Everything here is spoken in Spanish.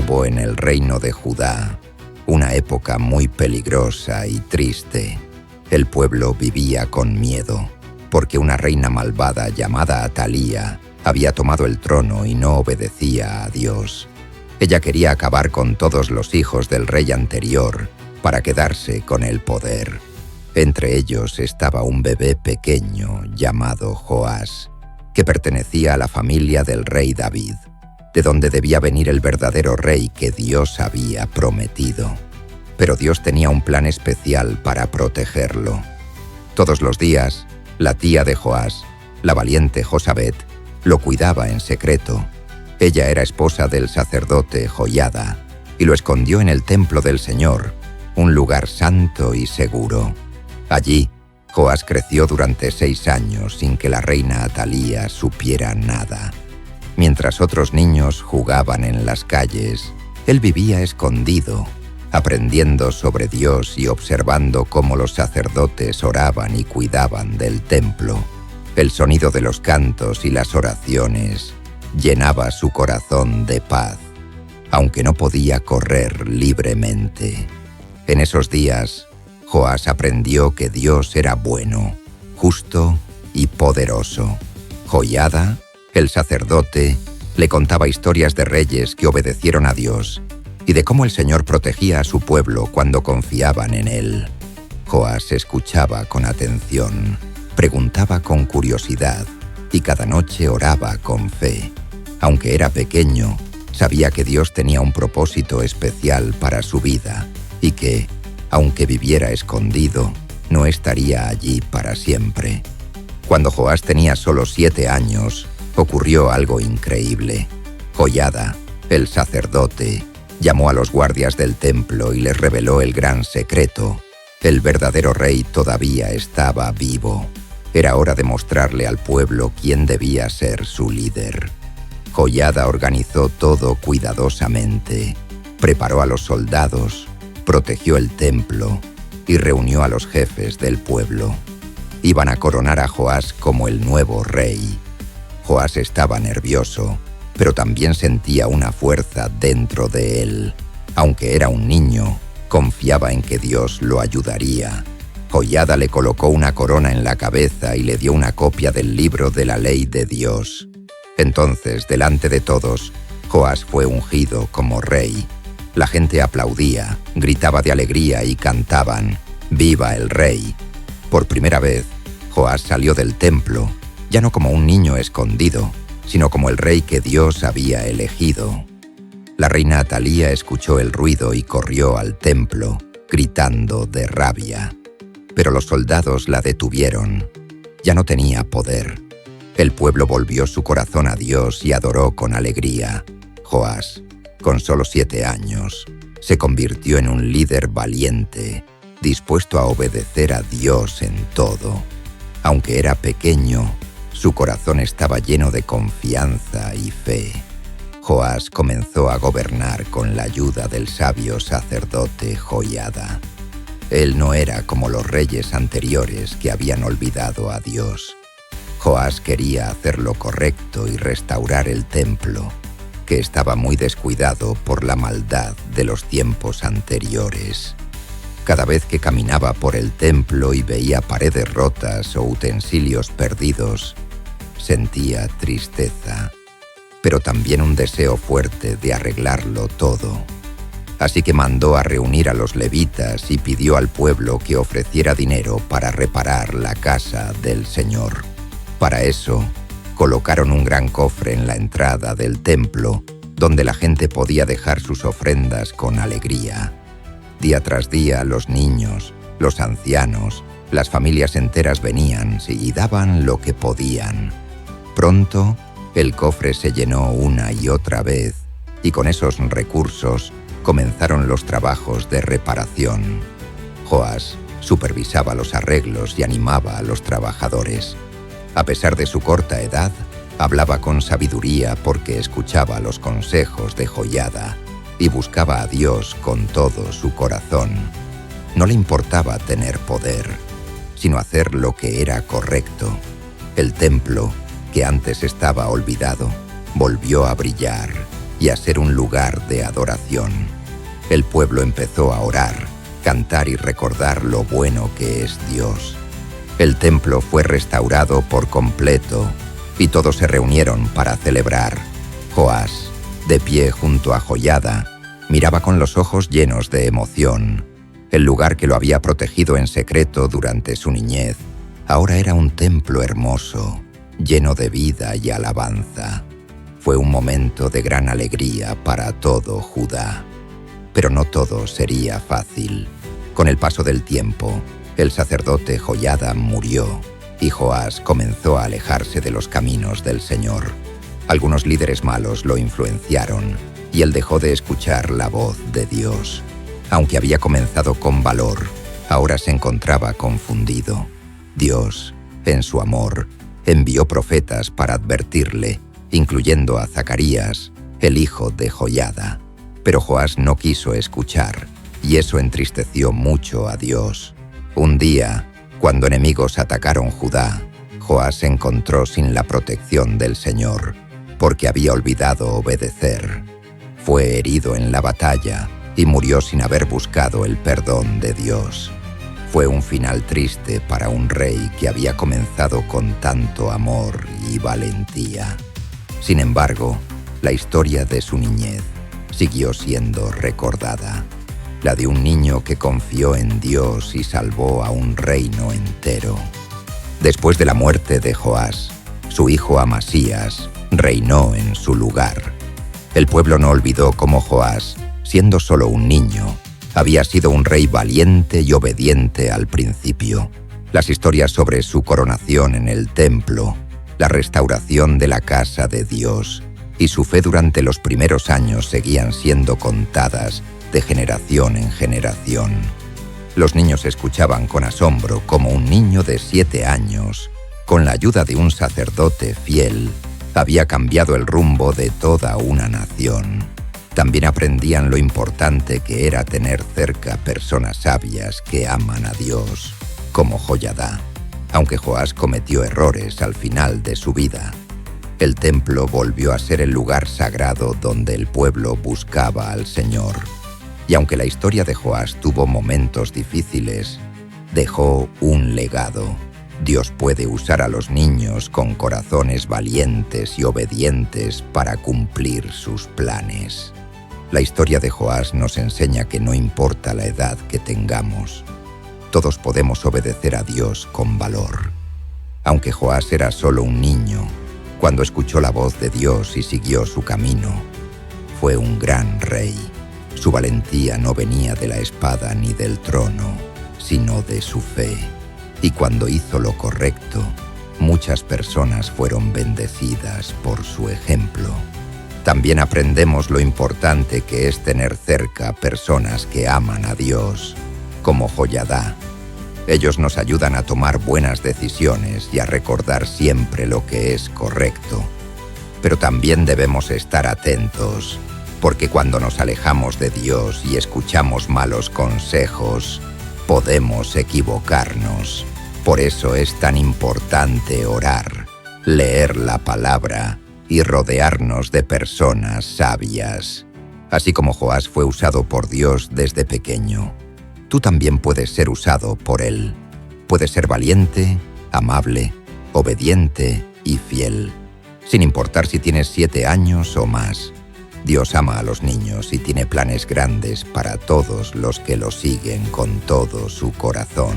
Hubo en el reino de Judá una época muy peligrosa y triste. El pueblo vivía con miedo, porque una reina malvada llamada Atalía había tomado el trono y no obedecía a Dios. Ella quería acabar con todos los hijos del rey anterior para quedarse con el poder. Entre ellos estaba un bebé pequeño llamado Joás, que pertenecía a la familia del rey David, de donde debía venir el verdadero rey que Dios había prometido. Pero Dios tenía un plan especial para protegerlo. Todos los días, la tía de Joás, la valiente Josabet, lo cuidaba en secreto. Ella era esposa del sacerdote Joiada y lo escondió en el templo del Señor, un lugar santo y seguro. Allí, Joás creció durante 6 años sin que la reina Atalía supiera nada. Mientras otros niños jugaban en las calles, él vivía escondido, aprendiendo sobre Dios y observando cómo los sacerdotes oraban y cuidaban del templo. El sonido de los cantos y las oraciones llenaba su corazón de paz, aunque no podía correr libremente. En esos días, Joás aprendió que Dios era bueno, justo y poderoso. Joiada, el sacerdote, le contaba historias de reyes que obedecieron a Dios y de cómo el Señor protegía a su pueblo cuando confiaban en él. Joás escuchaba con atención, preguntaba con curiosidad y cada noche oraba con fe. Aunque era pequeño, sabía que Dios tenía un propósito especial para su vida y que, aunque viviera escondido, no estaría allí para siempre. Cuando Joás tenía solo 7 años, ocurrió algo increíble. Joiada, el sacerdote, llamó a los guardias del templo y les reveló el gran secreto. El verdadero rey todavía estaba vivo. Era hora de mostrarle al pueblo quién debía ser su líder. Joiada organizó todo cuidadosamente, preparó a los soldados, protegió el templo y reunió a los jefes del pueblo. Iban a coronar a Joás como el nuevo rey. Joás estaba nervioso, pero también sentía una fuerza dentro de él. Aunque era un niño, confiaba en que Dios lo ayudaría. Joiada le colocó una corona en la cabeza y le dio una copia del libro de la ley de Dios. Entonces, delante de todos, Joás fue ungido como rey. La gente aplaudía, gritaba de alegría y cantaban «¡Viva el rey!». Por primera vez, Joás salió del templo, ya no como un niño escondido, sino como el rey que Dios había elegido. La reina Atalía escuchó el ruido y corrió al templo, gritando de rabia. Pero los soldados la detuvieron. Ya no tenía poder. El pueblo volvió su corazón a Dios y adoró con alegría. Joás, con solo 7 años, se convirtió en un líder valiente, dispuesto a obedecer a Dios en todo. Aunque era pequeño, su corazón estaba lleno de confianza y fe. Joás comenzó a gobernar con la ayuda del sabio sacerdote Joiada. Él no era como los reyes anteriores que habían olvidado a Dios. Joás quería hacer lo correcto y restaurar el templo, que estaba muy descuidado por la maldad de los tiempos anteriores. Cada vez que caminaba por el templo y veía paredes rotas o utensilios perdidos, sentía tristeza, pero también un deseo fuerte de arreglarlo todo. Así que mandó a reunir a los levitas y pidió al pueblo que ofreciera dinero para reparar la casa del Señor. Para eso, colocaron un gran cofre en la entrada del templo, donde la gente podía dejar sus ofrendas con alegría. Día tras día, los niños, los ancianos, las familias enteras venían y daban lo que podían. Pronto, el cofre se llenó una y otra vez, y con esos recursos comenzaron los trabajos de reparación. Joás supervisaba los arreglos y animaba a los trabajadores. A pesar de su corta edad, hablaba con sabiduría porque escuchaba los consejos de Joiada y buscaba a Dios con todo su corazón. No le importaba tener poder, sino hacer lo que era correcto. El templo, que antes estaba olvidado, volvió a brillar y a ser un lugar de adoración. El pueblo empezó a orar, cantar y recordar lo bueno que es Dios. El templo fue restaurado por completo y todos se reunieron para celebrar. Joás, de pie junto a Joiada, miraba con los ojos llenos de emoción. El lugar que lo había protegido en secreto durante su niñez ahora era un templo hermoso, lleno de vida y alabanza. Fue un momento de gran alegría para todo Judá. Pero no todo sería fácil. Con el paso del tiempo, el sacerdote Joiada murió y Joás comenzó a alejarse de los caminos del Señor. Algunos líderes malos lo influenciaron y él dejó de escuchar la voz de Dios. Aunque había comenzado con valor, ahora se encontraba confundido. Dios, en su amor, envió profetas para advertirle, incluyendo a Zacarías, el hijo de Joiada. Pero Joás no quiso escuchar, y eso entristeció mucho a Dios. Un día, cuando enemigos atacaron Judá, Joás se encontró sin la protección del Señor, porque había olvidado obedecer. Fue herido en la batalla y murió sin haber buscado el perdón de Dios. Fue un final triste para un rey que había comenzado con tanto amor y valentía. Sin embargo, la historia de su niñez siguió siendo recordada, la de un niño que confió en Dios y salvó a un reino entero. Después de la muerte de Joás, su hijo Amasías reinó en su lugar. El pueblo no olvidó cómo Joás, siendo solo un niño, había sido un rey valiente y obediente al principio. Las historias sobre su coronación en el templo, la restauración de la casa de Dios y su fe durante los primeros años seguían siendo contadas de generación en generación. Los niños escuchaban con asombro cómo un niño de 7 años, con la ayuda de un sacerdote fiel, había cambiado el rumbo de toda una nación. También aprendían lo importante que era tener cerca personas sabias que aman a Dios, como Joiada. Aunque Joás cometió errores al final de su vida, el templo volvió a ser el lugar sagrado donde el pueblo buscaba al Señor. Y aunque la historia de Joás tuvo momentos difíciles, dejó un legado. Dios puede usar a los niños con corazones valientes y obedientes para cumplir sus planes. La historia de Joás nos enseña que no importa la edad que tengamos, todos podemos obedecer a Dios con valor. Aunque Joás era solo un niño, cuando escuchó la voz de Dios y siguió su camino, fue un gran rey. Su valentía no venía de la espada ni del trono, sino de su fe. Y cuando hizo lo correcto, muchas personas fueron bendecidas por su ejemplo. También aprendemos lo importante que es tener cerca personas que aman a Dios, como Joiada. Ellos nos ayudan a tomar buenas decisiones y a recordar siempre lo que es correcto. Pero también debemos estar atentos, porque cuando nos alejamos de Dios y escuchamos malos consejos, podemos equivocarnos. Por eso es tan importante orar, leer la palabra y rodearnos de personas sabias. Así como Joás fue usado por Dios desde pequeño, tú también puedes ser usado por Él. Puedes ser valiente, amable, obediente y fiel, sin importar si tienes 7 años o más. Dios ama a los niños y tiene planes grandes para todos los que lo siguen con todo su corazón.